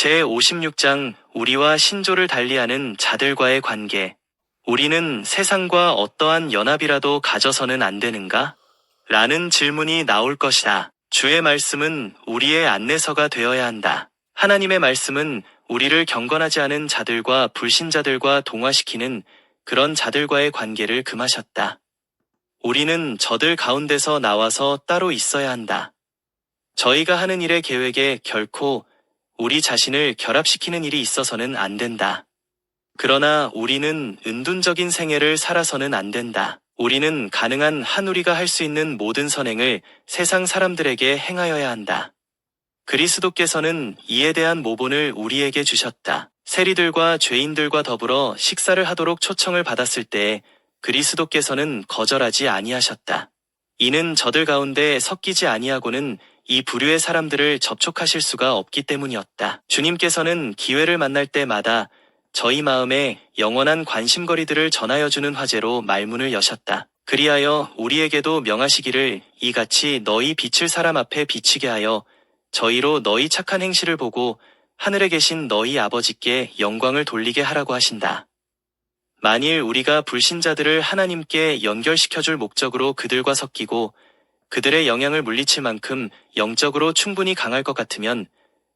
제56장 우리와 신조를 달리하는 자들과의 관계. 우리는 세상과 어떠한 연합이라도 가져서는 안 되는가? 라는 질문이 나올 것이다. 주의 말씀은 우리의 안내서가 되어야 한다. 하나님의 말씀은 우리를 경건하지 않은 자들과 불신자들과 동화시키는 그런 자들과의 관계를 금하셨다. 우리는 저들 가운데서 나와서 따로 있어야 한다. 저희가 하는 일의 계획에 결코 우리 자신을 결합시키는 일이 있어서는 안 된다. 그러나 우리는 은둔적인 생애를 살아서는 안 된다. 우리는 가능한 한 우리가 할 수 있는 모든 선행을 세상 사람들에게 행하여야 한다. 그리스도께서는 이에 대한 모본을 우리에게 주셨다. 세리들과 죄인들과 더불어 식사를 하도록 초청을 받았을 때 그리스도께서는 거절하지 아니하셨다. 이는 저들 가운데 섞이지 아니하고는 이 부류의 사람들을 접촉하실 수가 없기 때문이었다. 주님께서는 기회를 만날 때마다 저희 마음에 영원한 관심거리들을 전하여주는 화제로 말문을 여셨다. 그리하여 우리에게도 명하시기를 이같이 너희 비칠 사람 앞에 비치게 하여 저희로 너희 착한 행실을 보고 하늘에 계신 너희 아버지께 영광을 돌리게 하라고 하신다. 만일 우리가 불신자들을 하나님께 연결시켜줄 목적으로 그들과 섞이고 그들의 영향을 물리칠 만큼 영적으로 충분히 강할 것 같으면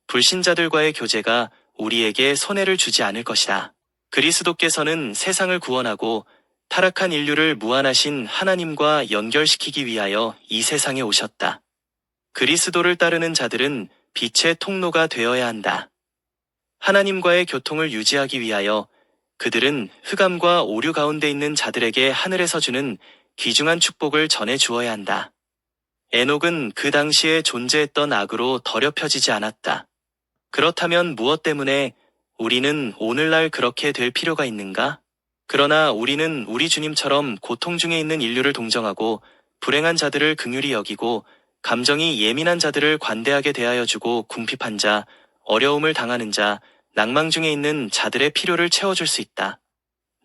불신자들과의 교제가 우리에게 손해를 주지 않을 것이다. 그리스도께서는 세상을 구원하고 타락한 인류를 무한하신 하나님과 연결시키기 위하여 이 세상에 오셨다. 그리스도를 따르는 자들은 빛의 통로가 되어야 한다. 하나님과의 교통을 유지하기 위하여 그들은 흑암과 오류 가운데 있는 자들에게 하늘에서 주는 귀중한 축복을 전해 주어야 한다. 에녹은 그 당시에 존재했던 악으로 더럽혀지지 않았다. 그렇다면 무엇 때문에 우리는 오늘날 그렇게 될 필요가 있는가? 그러나 우리는 우리 주님처럼 고통 중에 있는 인류를 동정하고 불행한 자들을 긍휼히 여기고 감정이 예민한 자들을 관대하게 대하여 주고 궁핍한 자, 어려움을 당하는 자, 낭망 중에 있는 자들의 필요를 채워줄 수 있다.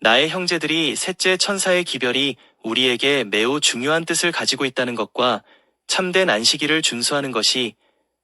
나의 형제들이 셋째 천사의 기별이 우리에게 매우 중요한 뜻을 가지고 있다는 것과 참된 안식일을 준수하는 것이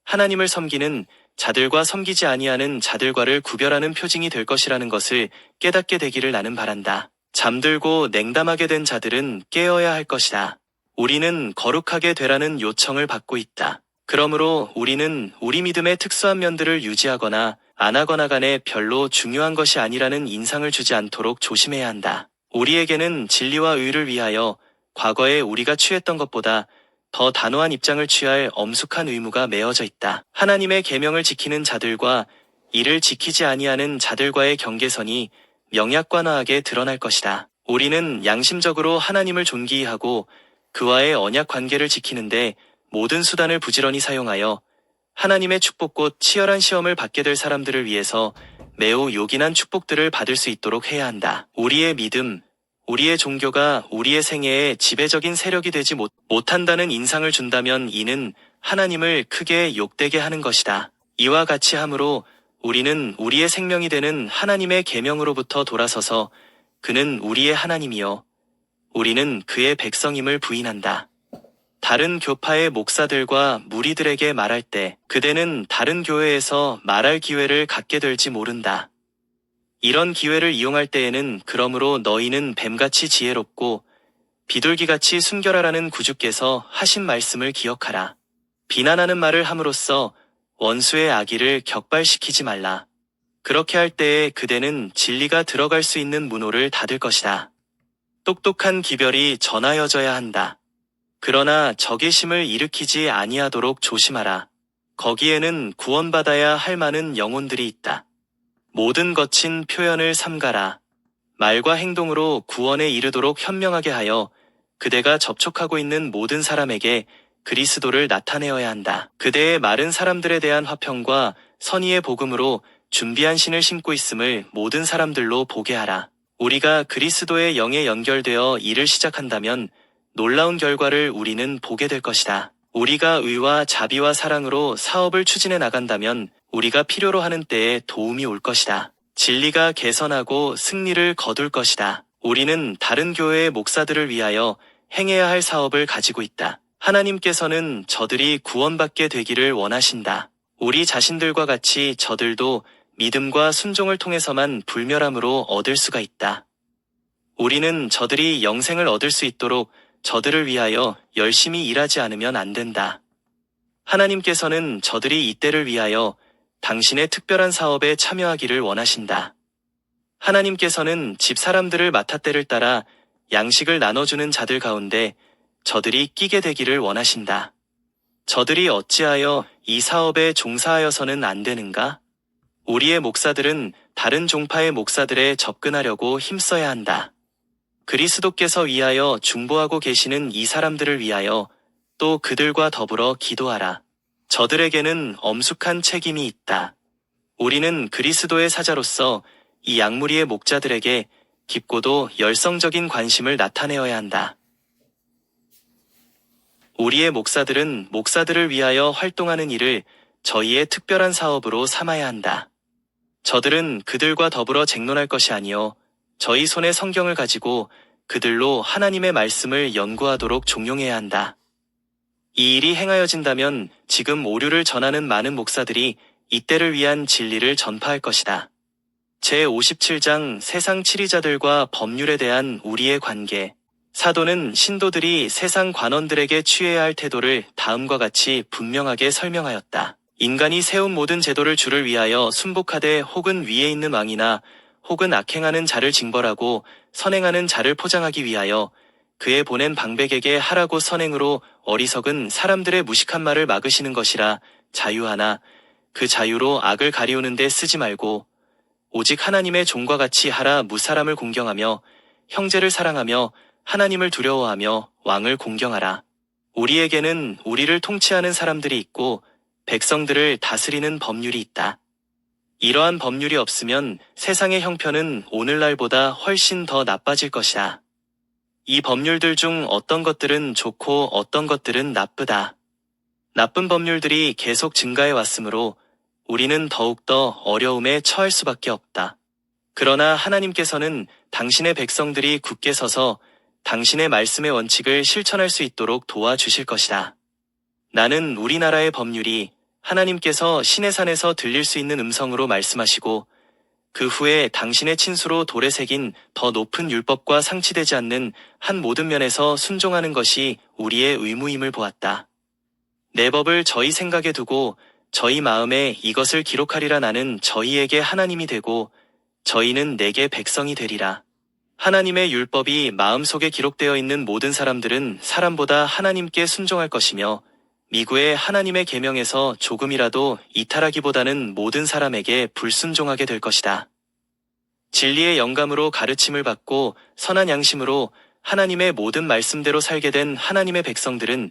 하나님을 섬기는 자들과 섬기지 아니하는 자들과를 구별하는 표징이 될 것이라는 것을 깨닫게 되기를 나는 바란다. 잠들고 냉담하게 된 자들은 깨어야 할 것이다. 우리는 거룩하게 되라는 요청을 받고 있다. 그러므로 우리는 우리 믿음의 특수한 면들을 유지하거나 안 하거나 간에 별로 중요한 것이 아니라는 인상을 주지 않도록 조심해야 한다. 우리에게는 진리와 의를 위하여 과거에 우리가 취했던 것보다 더 단호한 입장을 취할 엄숙한 의무가 메어져 있다. 하나님의 계명을 지키는 자들과 이를 지키지 아니하는 자들과의 경계선이 명약관화하게 드러날 것이다. 우리는 양심적으로 하나님을 존귀하고 그와의 언약 관계를 지키는데 모든 수단을 부지런히 사용하여 하나님의 축복곧 치열한 시험을 받게 될 사람들을 위해서 매우 요긴한 축복들을 받을 수 있도록 해야 한다. 우리의 믿음, 우리의 종교가 우리의 생애에 지배적인 세력이 되지 못한다는 인상을 준다면 이는 하나님을 크게 욕되게 하는 것이다. 이와 같이 함으로 우리는 우리의 생명이 되는 하나님의 계명으로부터 돌아서서 그는 우리의 하나님이요 우리는 그의 백성임을 부인한다. 다른 교파의 목사들과 무리들에게 말할 때 그대는 다른 교회에서 말할 기회를 갖게 될지 모른다. 이런 기회를 이용할 때에는 그러므로 너희는 뱀같이 지혜롭고 비둘기같이 순결하라는 구주께서 하신 말씀을 기억하라. 비난하는 말을 함으로써 원수의 악의를 격발시키지 말라. 그렇게 할 때에 그대는 진리가 들어갈 수 있는 문호를 닫을 것이다. 똑똑한 기별이 전하여져야 한다. 그러나 적개심을 일으키지 아니하도록 조심하라. 거기에는 구원받아야 할 많은 영혼들이 있다. 모든 거친 표현을 삼가라. 말과 행동으로 구원에 이르도록 현명하게 하여 그대가 접촉하고 있는 모든 사람에게 그리스도를 나타내어야 한다. 그대의 마른 사람들에 대한 화평과 선의의 복음으로 준비한 신을 신고 있음을 모든 사람들로 보게 하라. 우리가 그리스도의 영에 연결되어 일을 시작한다면 놀라운 결과를 우리는 보게 될 것이다. 우리가 의와 자비와 사랑으로 사업을 추진해 나간다면 우리가 필요로 하는 때에 도움이 올 것이다. 진리가 개선하고 승리를 거둘 것이다. 우리는 다른 교회의 목사들을 위하여 행해야 할 사업을 가지고 있다. 하나님께서는 저들이 구원받게 되기를 원하신다. 우리 자신들과 같이 저들도 믿음과 순종을 통해서만 불멸함으로 얻을 수가 있다. 우리는 저들이 영생을 얻을 수 있도록 저들을 위하여 열심히 일하지 않으면 안 된다. 하나님께서는 저들이 이때를 위하여 당신의 특별한 사업에 참여하기를 원하신다. 하나님께서는 집 사람들을 마타떼를 따라 양식을 나눠주는 자들 가운데 저들이 끼게 되기를 원하신다. 저들이 어찌하여 이 사업에 종사하여서는 안 되는가? 우리의 목사들은 다른 종파의 목사들에 접근하려고 힘써야 한다. 그리스도께서 위하여 중보하고 계시는 이 사람들을 위하여 또 그들과 더불어 기도하라. 저들에게는 엄숙한 책임이 있다. 우리는 그리스도의 사자로서 이 양무리의 목자들에게 깊고도 열성적인 관심을 나타내어야 한다. 우리의 목사들은 목사들을 위하여 활동하는 일을 저희의 특별한 사업으로 삼아야 한다. 저들은 그들과 더불어 쟁론할 것이 아니요 저희 손에 성경을 가지고 그들로 하나님의 말씀을 연구하도록 종용해야 한다. 이 일이 행하여진다면 지금 오류를 전하는 많은 목사들이 이때를 위한 진리를 전파할 것이다. 제57장 세상 치리자들과 법률에 대한 우리의 관계. 사도는 신도들이 세상 관원들에게 취해야 할 태도를 다음과 같이 분명하게 설명하였다. 인간이 세운 모든 제도를 주를 위하여 순복하되 혹은 위에 있는 왕이나 혹은 악행하는 자를 징벌하고 선행하는 자를 포장하기 위하여 그의 보낸 방백에게 하라고 선행으로 어리석은 사람들의 무식한 말을 막으시는 것이라. 자유하나 그 자유로 악을 가리우는 데 쓰지 말고 오직 하나님의 종과 같이 하라. 무사람을 공경하며 형제를 사랑하며 하나님을 두려워하며 왕을 공경하라. 우리에게는 우리를 통치하는 사람들이 있고 백성들을 다스리는 법률이 있다. 이러한 법률이 없으면 세상의 형편은 오늘날보다 훨씬 더 나빠질 것이다. 이 법률들 중 어떤 것들은 좋고 어떤 것들은 나쁘다. 나쁜 법률들이 계속 증가해 왔으므로 우리는 더욱더 어려움에 처할 수밖에 없다. 그러나 하나님께서는 당신의 백성들이 굳게 서서 당신의 말씀의 원칙을 실천할 수 있도록 도와주실 것이다. 나는 우리나라의 법률이 하나님께서 시내산에서 들릴 수 있는 음성으로 말씀하시고 그 후에 당신의 친수로 돌에 새긴 더 높은 율법과 상치되지 않는 한 모든 면에서 순종하는 것이 우리의 의무임을 보았다. 내 법을 저희 생각에 두고 저희 마음에 이것을 기록하리라. 나는 저희에게 하나님이 되고 저희는 내게 백성이 되리라. 하나님의 율법이 마음속에 기록되어 있는 모든 사람들은 사람보다 하나님께 순종할 것이며 미구의 하나님의 계명에서 조금이라도 이탈하기보다는 모든 사람에게 불순종하게 될 것이다. 진리의 영감으로 가르침을 받고 선한 양심으로 하나님의 모든 말씀대로 살게 된 하나님의 백성들은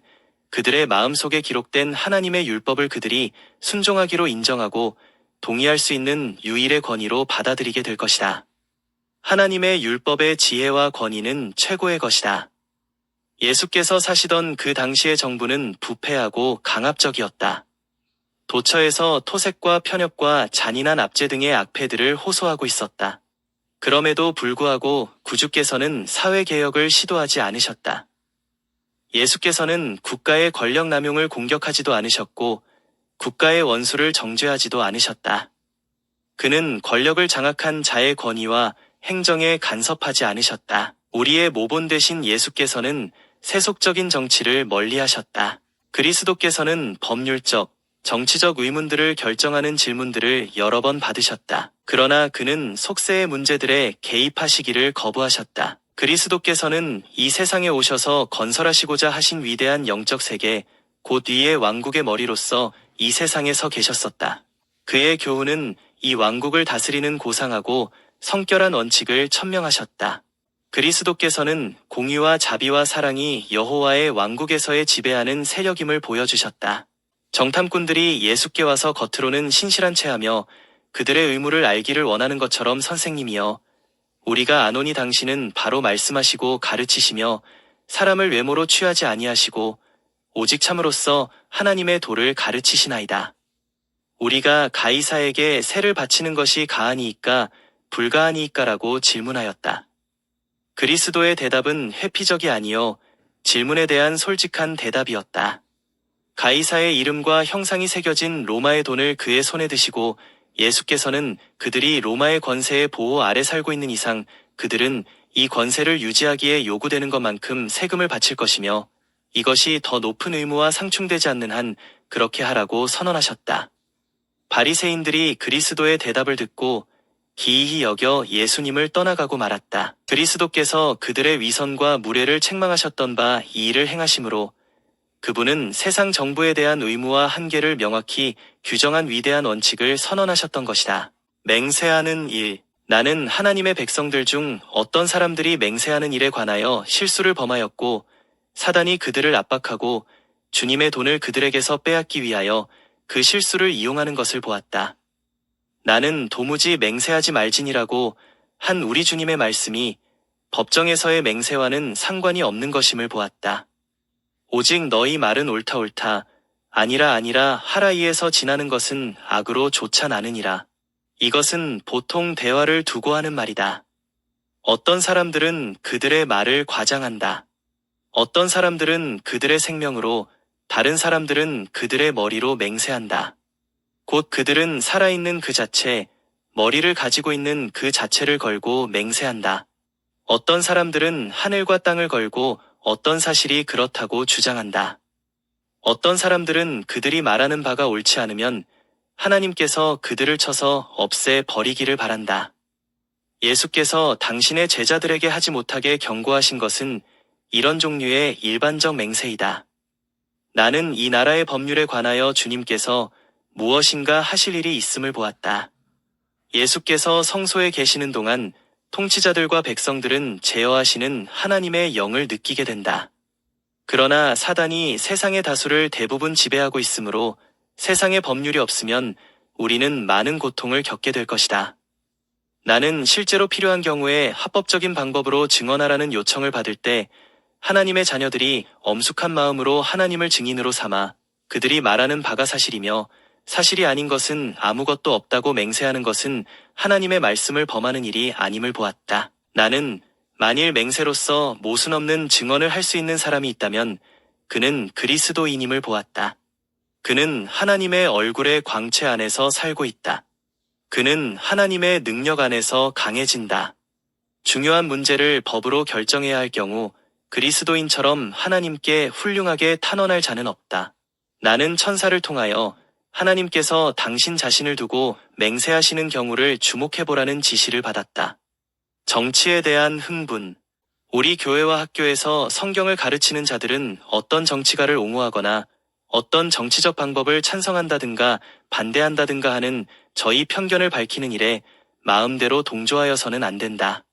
그들의 마음속에 기록된 하나님의 율법을 그들이 순종하기로 인정하고 동의할 수 있는 유일의 권위로 받아들이게 될 것이다. 하나님의 율법의 지혜와 권위는 최고의 것이다. 예수께서 사시던 그 당시의 정부는 부패하고 강압적이었다. 도처에서 토색과 편협과 잔인한 압제 등의 악패들을 호소하고 있었다. 그럼에도 불구하고 구주께서는 사회개혁을 시도하지 않으셨다. 예수께서는 국가의 권력 남용을 공격하지도 않으셨고 국가의 원수를 정죄하지도 않으셨다. 그는 권력을 장악한 자의 권위와 행정에 간섭하지 않으셨다. 우리의 모본 되신 예수께서는 세속적인 정치를 멀리하셨다. 그리스도께서는 법률적, 정치적 의문들을 결정하는 질문들을 여러 번 받으셨다. 그러나 그는 속세의 문제들에 개입하시기를 거부하셨다. 그리스도께서는 이 세상에 오셔서 건설하시고자 하신 위대한 영적 세계, 곧 위의 왕국의 머리로서 이 세상에 서 계셨었다. 그의 교훈은 이 왕국을 다스리는 고상하고 성결한 원칙을 천명하셨다. 그리스도께서는 공의와 자비와 사랑이 여호와의 왕국에서의 지배하는 세력임을 보여주셨다. 정탐꾼들이 예수께 와서 겉으로는 신실한 체하며 그들의 의무를 알기를 원하는 것처럼 선생님이여, 우리가 아노니 당신은 바로 말씀하시고 가르치시며 사람을 외모로 취하지 아니하시고 오직 참으로써 하나님의 도를 가르치시나이다. 우리가 가이사에게 세를 바치는 것이 가하니이까 불가하니이까라고 질문하였다. 그리스도의 대답은 회피적이 아니요 질문에 대한 솔직한 대답이었다. 가이사의 이름과 형상이 새겨진 로마의 돈을 그의 손에 드시고 예수께서는 그들이 로마의 권세의 보호 아래 살고 있는 이상 그들은 이 권세를 유지하기에 요구되는 것만큼 세금을 바칠 것이며 이것이 더 높은 의무와 상충되지 않는 한 그렇게 하라고 선언하셨다. 바리새인들이 그리스도의 대답을 듣고 기이히 여겨 예수님을 떠나가고 말았다. 그리스도께서 그들의 위선과 무례를 책망하셨던 바 이 일을 행하심으로 그분은 세상 정부에 대한 의무와 한계를 명확히 규정한 위대한 원칙을 선언하셨던 것이다. 맹세하는 일. 나는 하나님의 백성들 중 어떤 사람들이 맹세하는 일에 관하여 실수를 범하였고 사단이 그들을 압박하고 주님의 돈을 그들에게서 빼앗기 위하여 그 실수를 이용하는 것을 보았다. 나는 도무지 맹세하지 말지니라고 한 우리 주님의 말씀이 법정에서의 맹세와는 상관이 없는 것임을 보았다. 오직 너희 말은 옳다 옳다 아니라 아니라 하라 이에서 지나는 것은 악으로 좋지 않으니라. 이것은 보통 대화를 두고 하는 말이다. 어떤 사람들은 그들의 말을 과장한다. 어떤 사람들은 그들의 생명으로 다른 사람들은 그들의 머리로 맹세한다. 곧 그들은 살아있는 그 자체, 머리를 가지고 있는 그 자체를 걸고 맹세한다. 어떤 사람들은 하늘과 땅을 걸고 어떤 사실이 그렇다고 주장한다. 어떤 사람들은 그들이 말하는 바가 옳지 않으면 하나님께서 그들을 쳐서 없애 버리기를 바란다. 예수께서 당신의 제자들에게 하지 못하게 경고하신 것은 이런 종류의 일반적 맹세이다. 나는 이 나라의 법률에 관하여 주님께서 무엇인가 하실 일이 있음을 보았다. 예수께서 성소에 계시는 동안 통치자들과 백성들은 제어하시는 하나님의 영을 느끼게 된다. 그러나 사단이 세상의 다수를 대부분 지배하고 있으므로 세상의 법률이 없으면 우리는 많은 고통을 겪게 될 것이다. 나는 실제로 필요한 경우에 합법적인 방법으로 증언하라는 요청을 받을 때 하나님의 자녀들이 엄숙한 마음으로 하나님을 증인으로 삼아 그들이 말하는 바가 사실이며 사실이 아닌 것은 아무것도 없다고 맹세하는 것은 하나님의 말씀을 범하는 일이 아님을 보았다. 나는 만일 맹세로서 모순 없는 증언을 할 수 있는 사람이 있다면 그는 그리스도인임을 보았다. 그는 하나님의 얼굴의 광채 안에서 살고 있다. 그는 하나님의 능력 안에서 강해진다. 중요한 문제를 법으로 결정해야 할 경우 그리스도인처럼 하나님께 훌륭하게 탄원할 자는 없다. 나는 천사를 통하여 하나님께서 당신 자신을 두고 맹세하시는 경우를 주목해보라는 지시를 받았다. 정치에 대한 흥분. 우리 교회와 학교에서 성경을 가르치는 자들은 어떤 정치가를 옹호하거나 어떤 정치적 방법을 찬성한다든가 반대한다든가 하는 저희 편견을 밝히는 일에 마음대로 동조하여서는 안 된다.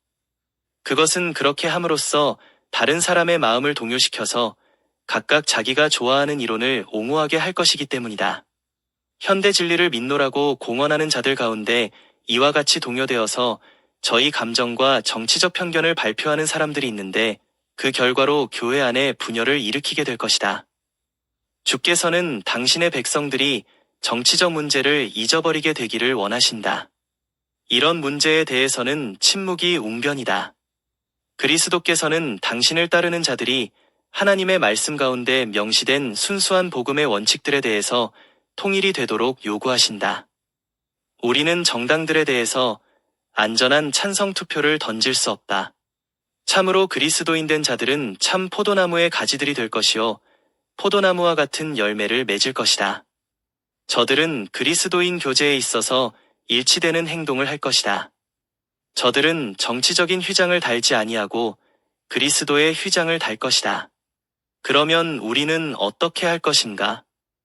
그것은 그렇게 함으로써 다른 사람의 마음을 동요시켜서 각각 자기가 좋아하는 이론을 옹호하게 할 것이기 때문이다. 현대 진리를 믿노라고 공언하는 자들 가운데 이와 같이 동요되어서 저희 감정과 정치적 편견을 발표하는 사람들이 있는데 그 결과로 교회 안에 분열을 일으키게 될 것이다. 주께서는 당신의 백성들이 정치적 문제를 잊어버리게 되기를 원하신다. 이런 문제에 대해서는 침묵이 웅변이다. 그리스도께서는 당신을 따르는 자들이 하나님의 말씀 가운데 명시된 순수한 복음의 원칙들에 대해서 통일이 되도록 요구하신다. 우리는 정당들에 대해서 안전한 찬성 투표를 던질 수 없다. 참으로 그리스도인 된 자들은 참 포도나무의 가지들이 될 것이요 포도나무와 같은 열매를 맺을 것이다. 저들은 그리스도인 교제에 있어서 일치되는 행동을 할 것이다. 저들은 정치적인 휘장을 달지 아니하고 그리스도의 휘장을 달 것이다. 그러면 우리는 어떻게 할 것인가?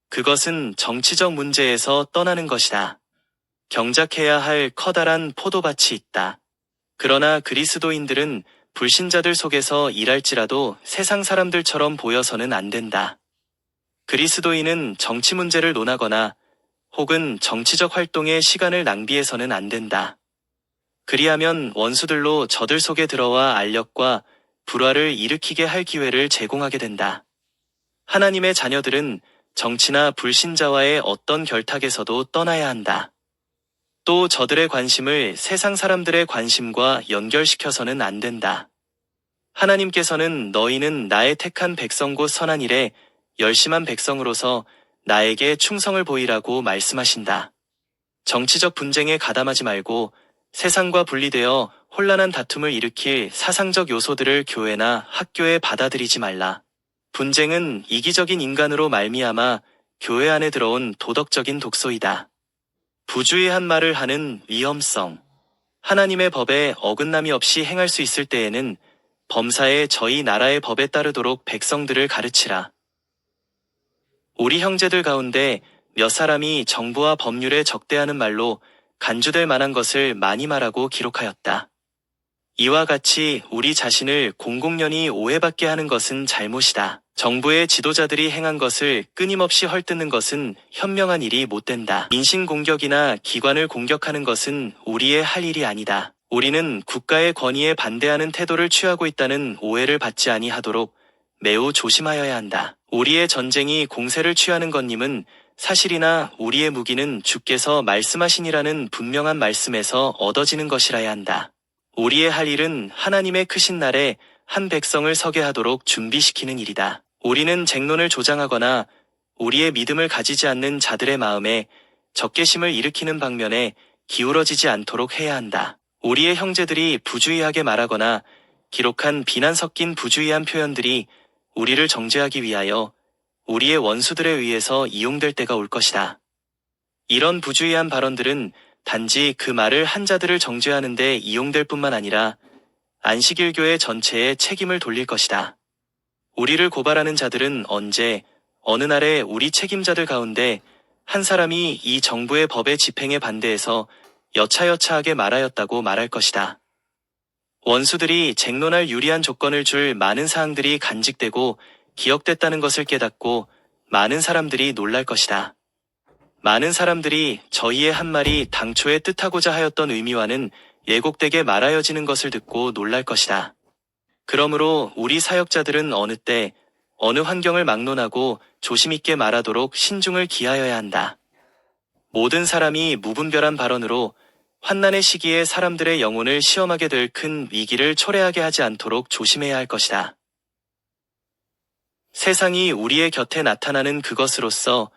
그것은 정치적 문제에서 떠나는 것이다. 경작해야 할 커다란 포도밭이 있다. 그러나 그리스도인들은 불신자들 속에서 일할지라도 세상 사람들처럼 보여서는 안 된다. 그리스도인은 정치 문제를 논하거나 혹은 정치적 활동에 시간을 낭비해서는 안 된다. 그리하면 원수들로 저들 속에 들어와 알력과 불화를 일으키게 할 기회를 제공하게 된다. 하나님의 자녀들은 정치나 불신자와의 어떤 결탁에서도 떠나야 한다. 또 저들의 관심을 세상 사람들의 관심과 연결시켜서는 안 된다. 하나님께서는 너희는 나의 택한 백성 곧 선한 일에 열심한 백성으로서 나에게 충성을 보이라고 말씀하신다. 정치적 분쟁에 가담하지 말고 세상과 분리되어 혼란한 다툼을 일으킬 사상적 요소들을 교회나 학교에 받아들이지 말라. 분쟁은 이기적인 인간으로 말미암아 교회 안에 들어온 도덕적인 독소이다. 부주의한 말을 하는 위험성. 하나님의 법에 어긋남이 없이 행할 수 있을 때에는 범사에 저희 나라의 법에 따르도록 백성들을 가르치라. 우리 형제들 가운데 몇 사람이 정부와 법률에 적대하는 말로 간주될 만한 것을 많이 말하고 기록하였다. 이와 같이 우리 자신을 공공연히 오해받게 하는 것은 잘못이다. 정부의 지도자들이 행한 것을 끊임없이 헐뜯는 것은 현명한 일이 못된다. 인신공격이나 기관을 공격하는 것은 우리의 할 일이 아니다. 우리는 국가의 권위에 반대하는 태도를 취하고 있다는 오해를 받지 아니하도록 매우 조심하여야 한다. 우리의 전쟁이 공세를 취하는 것님은 사실이나 우리의 무기는 주께서 말씀하시니라는 분명한 말씀에서 얻어지는 것이라야 한다. 우리의 할 일은 하나님의 크신 날에 한 백성을 서게 하도록 준비시키는 일이다. 우리는 쟁론을 조장하거나 우리의 믿음을 가지지 않는 자들의 마음에 적개심을 일으키는 방면에 기울어지지 않도록 해야 한다. 우리의 형제들이 부주의하게 말하거나 기록한 비난 섞인 부주의한 표현들이 우리를 정죄하기 위하여 우리의 원수들에 의해서 이용될 때가 올 것이다. 이런 부주의한 발언들은 단지 그 말을 한 자들을 정죄하는 데 이용될 뿐만 아니라 안식일교회 전체에 책임을 돌릴 것이다. 우리를 고발하는 자들은 언제, 어느 날에 우리 책임자들 가운데 한 사람이 이 정부의 법의 집행에 반대해서 여차여차하게 말하였다고 말할 것이다. 원수들이 쟁론할 유리한 조건을 줄 많은 사항들이 간직되고 기억됐다는 것을 깨닫고 많은 사람들이 놀랄 것이다. 많은 사람들이 저희의 한 말이 당초에 뜻하고자 하였던 의미와는 예곡되게 말하여지는 것을 듣고 놀랄 것이다. 그러므로 우리 사역자들은 어느 때, 어느 환경을 막론하고 조심있게 말하도록 신중을 기하여야 한다. 모든 사람이 무분별한 발언으로 환난의 시기에 사람들의 영혼을 시험하게 될 큰 위기를 초래하게 하지 않도록 조심해야 할 것이다. 세상이 우리의 곁에 나타나는 그것으로서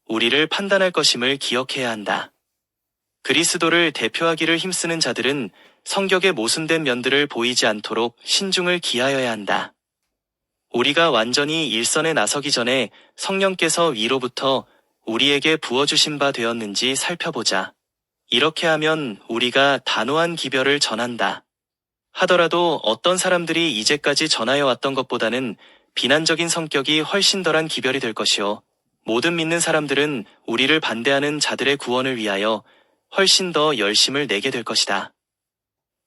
우리를 판단할 것임을 기억해야 한다. 그리스도를 대표하기를 힘쓰는 자들은 성격에 모순된 면들을 보이지 않도록 신중을 기하여야 한다. 우리가 완전히 일선에 나서기 전에 성령께서 위로부터 우리에게 부어주신 바 되었는지 살펴보자. 이렇게 하면 우리가 단호한 기별을 전한다. 하더라도 어떤 사람들이 이제까지 전하여 왔던 것보다는 비난적인 성격이 훨씬 덜한 기별이 될 것이요. 모든 믿는 사람들은 우리를 반대하는 자들의 구원을 위하여 훨씬 더 열심을 내게 될 것이다.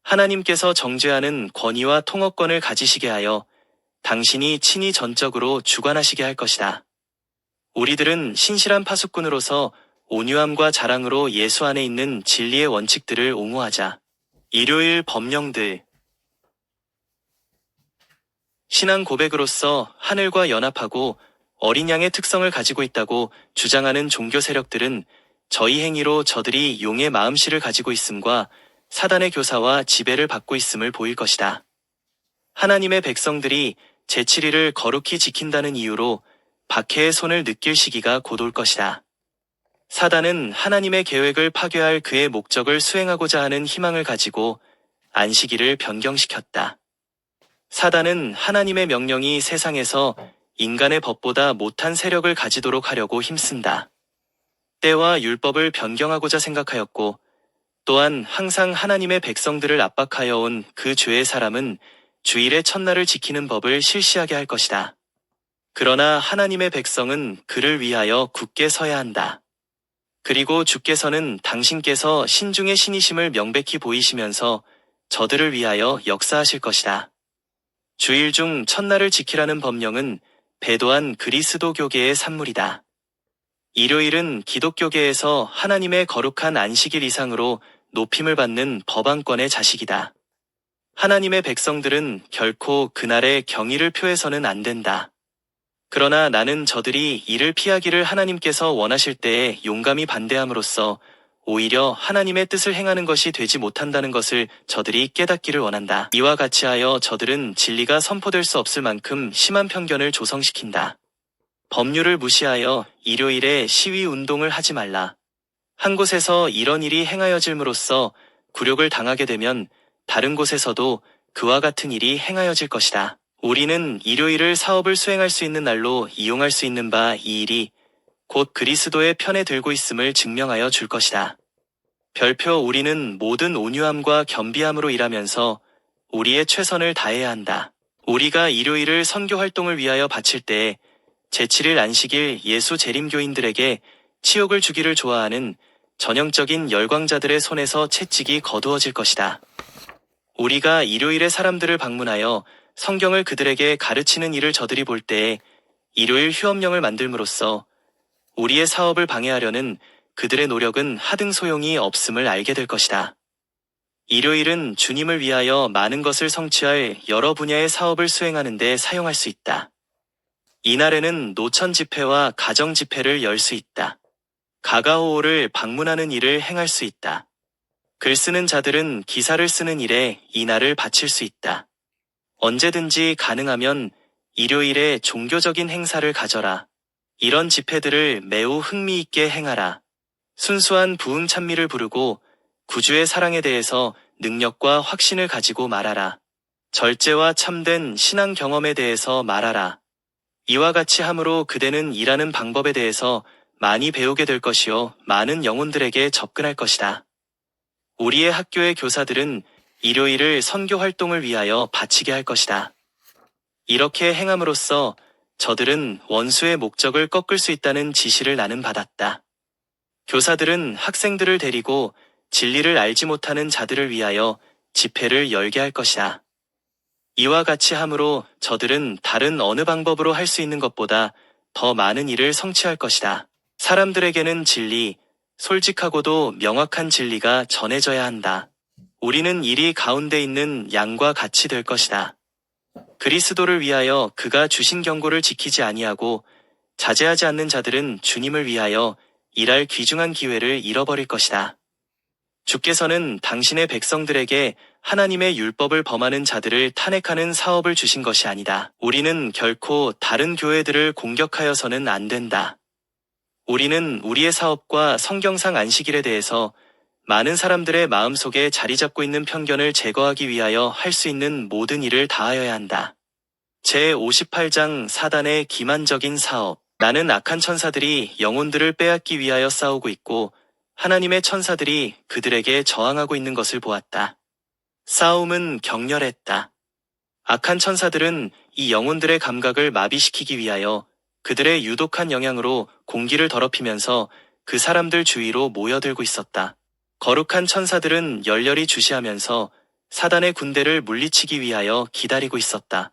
하나님께서 정죄하는 권위와 통업권을 가지시게 하여 당신이 친히 전적으로 주관하시게 할 것이다. 우리들은 신실한 파수꾼으로서 온유함과 자랑으로 예수 안에 있는 진리의 원칙들을 옹호하자. 일요일 법령들. 신앙 고백으로서 하늘과 연합하고 어린 양의 특성을 가지고 있다고 주장하는 종교 세력들은 저희 행위로 저들이 용의 마음씨를 가지고 있음과 사단의 교사와 지배를 받고 있음을 보일 것이다. 하나님의 백성들이 제7일을 거룩히 지킨다는 이유로 박해의 손을 느낄 시기가 곧 올 것이다. 사단은 하나님의 계획을 파괴할 그의 목적을 수행하고자 하는 희망을 가지고 안식일을 변경시켰다. 사단은 하나님의 명령이 세상에서 인간의 법보다 못한 세력을 가지도록 하려고 힘쓴다. 때와 율법을 변경하고자 생각하였고 또한 항상 하나님의 백성들을 압박하여 온 그 죄의 사람은 주일의 첫날을 지키는 법을 실시하게 할 것이다. 그러나 하나님의 백성은 그를 위하여 굳게 서야 한다. 그리고 주께서는 당신께서 신중의 신이심을 명백히 보이시면서 저들을 위하여 역사하실 것이다. 주일 중 첫날을 지키라는 법령은 배도한 그리스도교계의 산물이다. 일요일은 기독교계에서 하나님의 거룩한 안식일 이상으로 높임을 받는 법안권의 자식이다. 하나님의 백성들은 결코 그날의 경의를 표해서는 안 된다. 그러나 나는 저들이 이를 피하기를 하나님께서 원하실 때에 용감히 반대함으로써 오히려 하나님의 뜻을 행하는 것이 되지 못한다는 것을 저들이 깨닫기를 원한다. 이와 같이 하여 저들은 진리가 선포될 수 없을 만큼 심한 편견을 조성시킨다. 법률을 무시하여 일요일에 시위 운동을 하지 말라. 한 곳에서 이런 일이 행하여질므로써 굴욕을 당하게 되면 다른 곳에서도 그와 같은 일이 행하여질 것이다. 우리는 일요일을 사업을 수행할 수 있는 날로 이용할 수 있는 바 이 일이 곧 그리스도의 편에 들고 있음을 증명하여 줄 것이다. 별표 우리는 모든 온유함과 겸비함으로 일하면서 우리의 최선을 다해야 한다. 우리가 일요일을 선교 활동을 위하여 바칠 때에 제7일 안식일 예수 재림교인들에게 치욕을 주기를 좋아하는 전형적인 열광자들의 손에서 채찍이 거두어질 것이다. 우리가 일요일에 사람들을 방문하여 성경을 그들에게 가르치는 일을 저들이 볼 때에 일요일 휴업령을 만들므로써 우리의 사업을 방해하려는 그들의 노력은 하등 소용이 없음을 알게 될 것이다. 일요일은 주님을 위하여 많은 것을 성취할 여러 분야의 사업을 수행하는 데 사용할 수 있다. 이날에는 노천 집회와 가정 집회를 열 수 있다. 가가오를 방문하는 일을 행할 수 있다. 글 쓰는 자들은 기사를 쓰는 일에 이날을 바칠 수 있다. 언제든지 가능하면 일요일에 종교적인 행사를 가져라. 이런 집회들을 매우 흥미있게 행하라. 순수한 부흥 찬미를 부르고 구주의 사랑에 대해서 능력과 확신을 가지고 말하라. 절제와 참된 신앙 경험에 대해서 말하라. 이와 같이 함으로 그대는 일하는 방법에 대해서 많이 배우게 될 것이요 많은 영혼들에게 접근할 것이다. 우리의 학교의 교사들은 일요일을 선교 활동을 위하여 바치게 할 것이다. 이렇게 행함으로써 저들은 원수의 목적을 꺾을 수 있다는 지시를 나는 받았다. 교사들은 학생들을 데리고 진리를 알지 못하는 자들을 위하여 집회를 열게 할 것이다. 이와 같이 함으로 저들은 다른 어느 방법으로 할 수 있는 것보다 더 많은 일을 성취할 것이다. 사람들에게는 진리, 솔직하고도 명확한 진리가 전해져야 한다. 우리는 이리 가운데 있는 양과 같이 될 것이다. 그리스도를 위하여 그가 주신 경고를 지키지 아니하고 자제하지 않는 자들은 주님을 위하여 일할 귀중한 기회를 잃어버릴 것이다. 주께서는 당신의 백성들에게 하나님의 율법을 범하는 자들을 탄핵하는 사업을 주신 것이 아니다. 우리는 결코 다른 교회들을 공격하여서는 안 된다. 우리는 우리의 사업과 성경상 안식일에 대해서 많은 사람들의 마음속에 자리 잡고 있는 편견을 제거하기 위하여 할 수 있는 모든 일을 다하여야 한다. 제58장 사단의 기만적인 사업. 나는 악한 천사들이 영혼들을 빼앗기 위하여 싸우고 있고 하나님의 천사들이 그들에게 저항하고 있는 것을 보았다. 싸움은 격렬했다. 악한 천사들은 이 영혼들의 감각을 마비시키기 위하여 그들의 유독한 영향으로 공기를 더럽히면서 그 사람들 주위로 모여들고 있었다. 거룩한 천사들은 열렬히 주시하면서 사단의 군대를 물리치기 위하여 기다리고 있었다.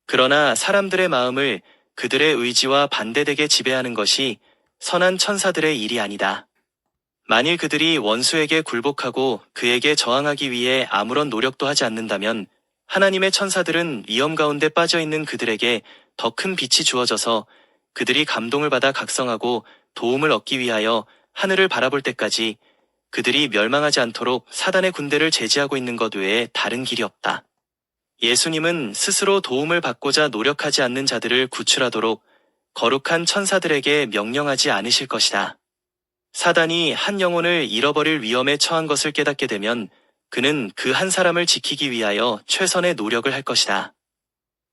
그러나 사람들의 마음을 그들의 의지와 반대되게 지배하는 것이 선한 천사들의 일이 아니다. 만일 그들이 원수에게 굴복하고 그에게 저항하기 위해 아무런 노력도 하지 않는다면 하나님의 천사들은 위험 가운데 빠져있는 그들에게 더 큰 빛이 주어져서 그들이 감동을 받아 각성하고 도움을 얻기 위하여 하늘을 바라볼 때까지 그들이 멸망하지 않도록 사단의 군대를 제지하고 있는 것 외에 다른 길이 없다. 예수님은 스스로 도움을 받고자 노력하지 않는 자들을 구출하도록 거룩한 천사들에게 명령하지 않으실 것이다. 사단이 한 영혼을 잃어버릴 위험에 처한 것을 깨닫게 되면 그는 그 한 사람을 지키기 위하여 최선의 노력을 할 것이다.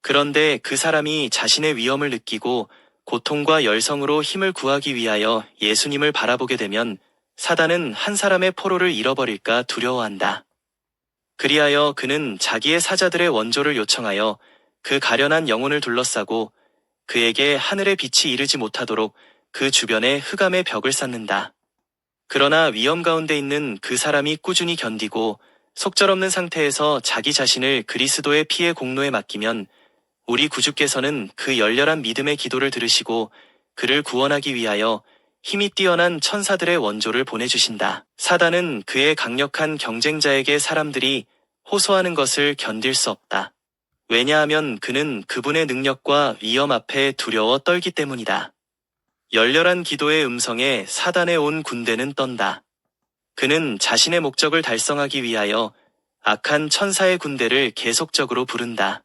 그런데 그 사람이 자신의 위험을 느끼고 고통과 열성으로 힘을 구하기 위하여 예수님을 바라보게 되면 사단은 한 사람의 포로를 잃어버릴까 두려워한다. 그리하여 그는 자기의 사자들의 원조를 요청하여 그 가련한 영혼을 둘러싸고 그에게 하늘의 빛이 이르지 못하도록 그 주변에 흑암의 벽을 쌓는다. 그러나 위험 가운데 있는 그 사람이 꾸준히 견디고 속절없는 상태에서 자기 자신을 그리스도의 피의 공로에 맡기면 우리 구주께서는 그 열렬한 믿음의 기도를 들으시고 그를 구원하기 위하여 힘이 뛰어난 천사들의 원조를 보내주신다. 사단은 그의 강력한 경쟁자에게 사람들이 호소하는 것을 견딜 수 없다. 왜냐하면 그는 그분의 능력과 위험 앞에 두려워 떨기 때문이다. 열렬한 기도의 음성에 사단의 온 군대는 떤다. 그는 자신의 목적을 달성하기 위하여 악한 천사의 군대를 계속적으로 부른다.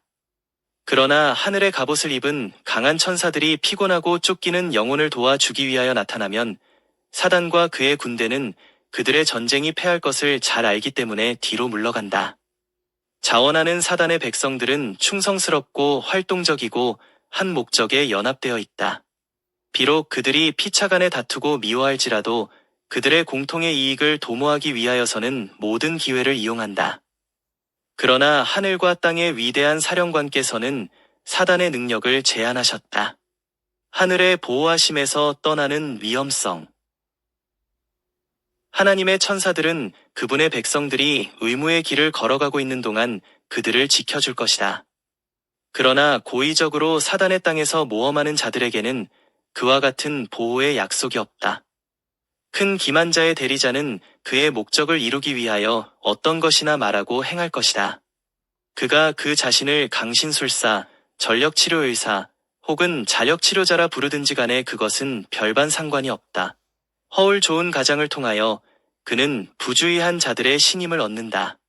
그러나 하늘의 갑옷을 입은 강한 천사들이 피곤하고 쫓기는 영혼을 도와주기 위하여 나타나면 사단과 그의 군대는 그들의 전쟁이 패할 것을 잘 알기 때문에 뒤로 물러간다. 자원하는 사단의 백성들은 충성스럽고 활동적이고 한 목적에 연합되어 있다. 비록 그들이 피차간에 다투고 미워할지라도 그들의 공통의 이익을 도모하기 위하여서는 모든 기회를 이용한다. 그러나 하늘과 땅의 위대한 사령관께서는 사단의 능력을 제한하셨다. 하늘의 보호하심에서 떠나는 위험성. 하나님의 천사들은 그분의 백성들이 의무의 길을 걸어가고 있는 동안 그들을 지켜줄 것이다. 그러나 고의적으로 사단의 땅에서 모험하는 자들에게는 그와 같은 보호의 약속이 없다. 큰 기만자의 대리자는 그의 목적을 이루기 위하여 어떤 것이나 말하고 행할 것이다. 그가 그 자신을 강신술사, 전력치료의사 혹은 자력치료자라 부르든지 간에 그것은 별반 상관이 없다. 허울 좋은 가장을 통하여 그는 부주의한 자들의 신임을 얻는다.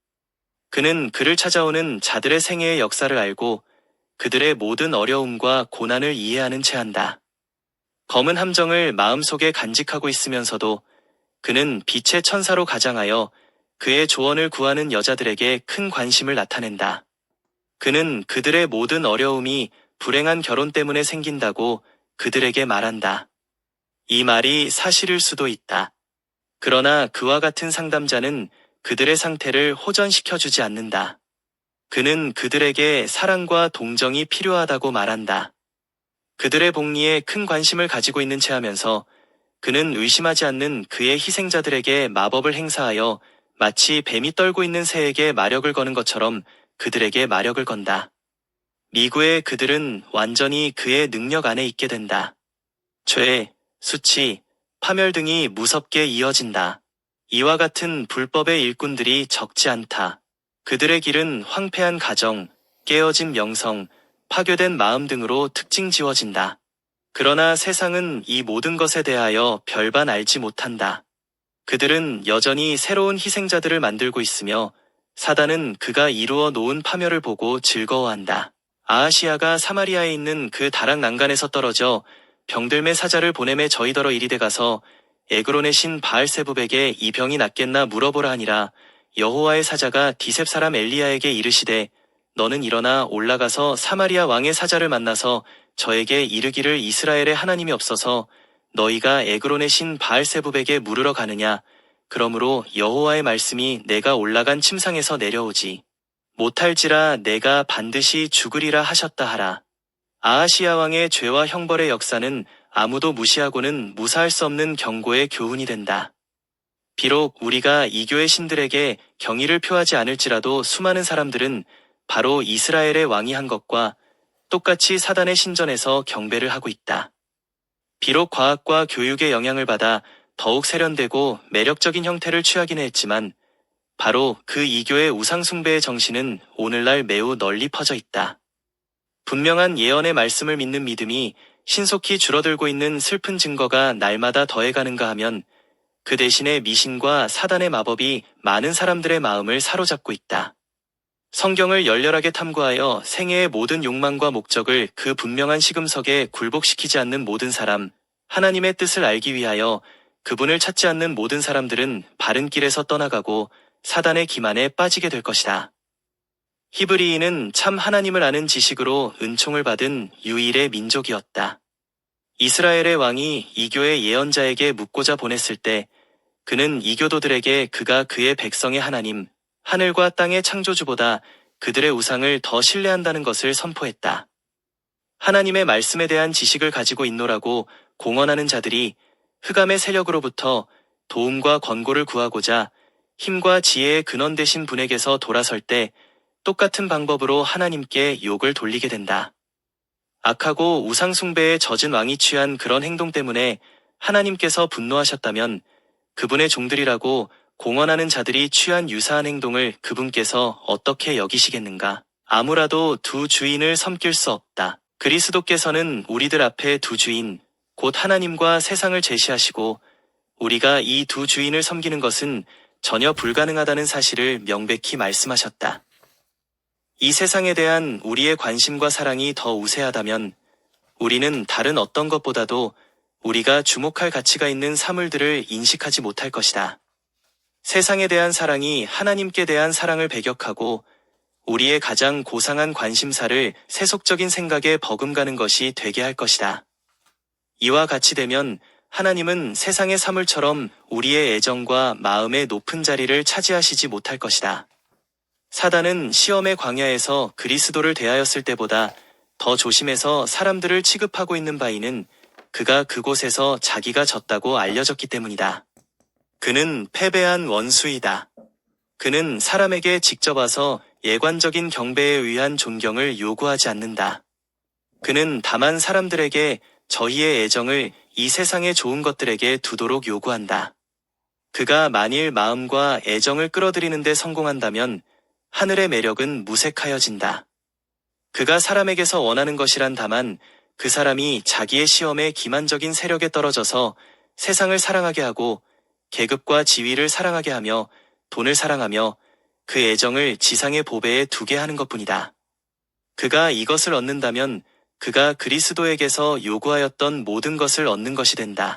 그는 그를 찾아오는 자들의 생애의 역사를 알고 그들의 모든 어려움과 고난을 이해하는 채 한다. 검은 함정을 마음속에 간직하고 있으면서도 그는 빛의 천사로 가장하여 그의 조언을 구하는 여자들에게 큰 관심을 나타낸다. 그는 그들의 모든 어려움이 불행한 결혼 때문에 생긴다고 그들에게 말한다. 이 말이 사실일 수도 있다. 그러나 그와 같은 상담자는 그들의 상태를 호전시켜주지 않는다. 그는 그들에게 사랑과 동정이 필요하다고 말한다. 그들의 복리에 큰 관심을 가지고 있는 채 하면서 그는 의심하지 않는 그의 희생자들에게 마법을 행사하여 마치 뱀이 떨고 있는 새에게 마력을 거는 것처럼 그들에게 마력을 건다. 미구의 그들은 완전히 그의 능력 안에 있게 된다. 죄, 수치, 파멸 등이 무섭게 이어진다. 이와 같은 불법의 일꾼들이 적지 않다. 그들의 길은 황폐한 가정, 깨어진 명성, 파괴된 마음 등으로 특징 지워진다. 그러나 세상은 이 모든 것에 대하여 별반 알지 못한다. 그들은 여전히 새로운 희생자들을 만들고 있으며 사단은 그가 이루어 놓은 파멸을 보고 즐거워한다. 아하시아가 사마리아에 있는 그 다락 난간에서 떨어져 병들매 사자를 보내매 저희더러 이리되 가서 에그론의 신 바알세붑에게 이 병이 낫겠나 물어보라 하니라. 여호와의 사자가 디셉 사람 엘리야에게 이르시되 너는 일어나 올라가서 사마리아 왕의 사자를 만나서 저에게 이르기를 이스라엘의 하나님이 없어서 너희가 에그론의 신 바알세붑에게 물으러 가느냐. 그러므로 여호와의 말씀이 내가 올라간 침상에서 내려오지 못할지라 내가 반드시 죽으리라 하셨다 하라. 아하시야 왕의 죄와 형벌의 역사는 아무도 무시하고는 무사할 수 없는 경고의 교훈이 된다. 비록 우리가 이교의 신들에게 경의를 표하지 않을지라도 수많은 사람들은 바로 이스라엘의 왕이 한 것과 똑같이 사단의 신전에서 경배를 하고 있다. 비록 과학과 교육의 영향을 받아 더욱 세련되고 매력적인 형태를 취하기는 했지만 바로 그 이교의 우상숭배의 정신은 오늘날 매우 널리 퍼져 있다. 분명한 예언의 말씀을 믿는 믿음이 신속히 줄어들고 있는 슬픈 증거가 날마다 더해가는가 하면 그 대신에 미신과 사단의 마법이 많은 사람들의 마음을 사로잡고 있다. 성경을 열렬하게 탐구하여 생애의 모든 욕망과 목적을 그 분명한 시금석에 굴복시키지 않는 모든 사람, 하나님의 뜻을 알기 위하여 그분을 찾지 않는 모든 사람들은 바른 길에서 떠나가고 사단의 기만에 빠지게 될 것이다. 히브리인은 참 하나님을 아는 지식으로 은총을 받은 유일의 민족이었다. 이스라엘의 왕이 이교의 예언자에게 묻고자 보냈을 때 그는 이교도들에게 그가 그의 백성의 하나님, 하늘과 땅의 창조주보다 그들의 우상을 더 신뢰한다는 것을 선포했다. 하나님의 말씀에 대한 지식을 가지고 있노라고 공언하는 자들이 흑암의 세력으로부터 도움과 권고를 구하고자 힘과 지혜의 근원 되신 분에게서 돌아설 때 똑같은 방법으로 하나님께 욕을 돌리게 된다. 악하고 우상숭배에 젖은 왕이 취한 그런 행동 때문에 하나님께서 분노하셨다면 그분의 종들이라고 공언하는 자들이 취한 유사한 행동을 그분께서 어떻게 여기시겠는가? 아무라도 두 주인을 섬길 수 없다. 그리스도께서는 우리들 앞에 두 주인, 곧 하나님과 세상을 제시하시고 우리가 이 두 주인을 섬기는 것은 전혀 불가능하다는 사실을 명백히 말씀하셨다. 이 세상에 대한 우리의 관심과 사랑이 더 우세하다면 우리는 다른 어떤 것보다도 우리가 주목할 가치가 있는 사물들을 인식하지 못할 것이다. 세상에 대한 사랑이 하나님께 대한 사랑을 배격하고 우리의 가장 고상한 관심사를 세속적인 생각에 버금가는 것이 되게 할 것이다. 이와 같이 되면 하나님은 세상의 사물처럼 우리의 애정과 마음의 높은 자리를 차지하시지 못할 것이다. 사단은 시험의 광야에서 그리스도를 대하였을 때보다 더 조심해서 사람들을 취급하고 있는 바이는 그가 그곳에서 자기가 졌다고 알려졌기 때문이다. 그는 패배한 원수이다. 그는 사람에게 직접 와서 예관적인 경배에 의한 존경을 요구하지 않는다. 그는 다만 사람들에게 저희의 애정을 이 세상의 좋은 것들에게 두도록 요구한다. 그가 만일 마음과 애정을 끌어들이는 데 성공한다면 하늘의 매력은 무색하여진다. 그가 사람에게서 원하는 것이란 다만 그 사람이 자기의 시험에 기만적인 세력에 떨어져서 세상을 사랑하게 하고 계급과 지위를 사랑하게 하며 돈을 사랑하며 그 애정을 지상의 보배에 두게 하는 것뿐이다. 그가 이것을 얻는다면 그가 그리스도에게서 요구하였던 모든 것을 얻는 것이 된다.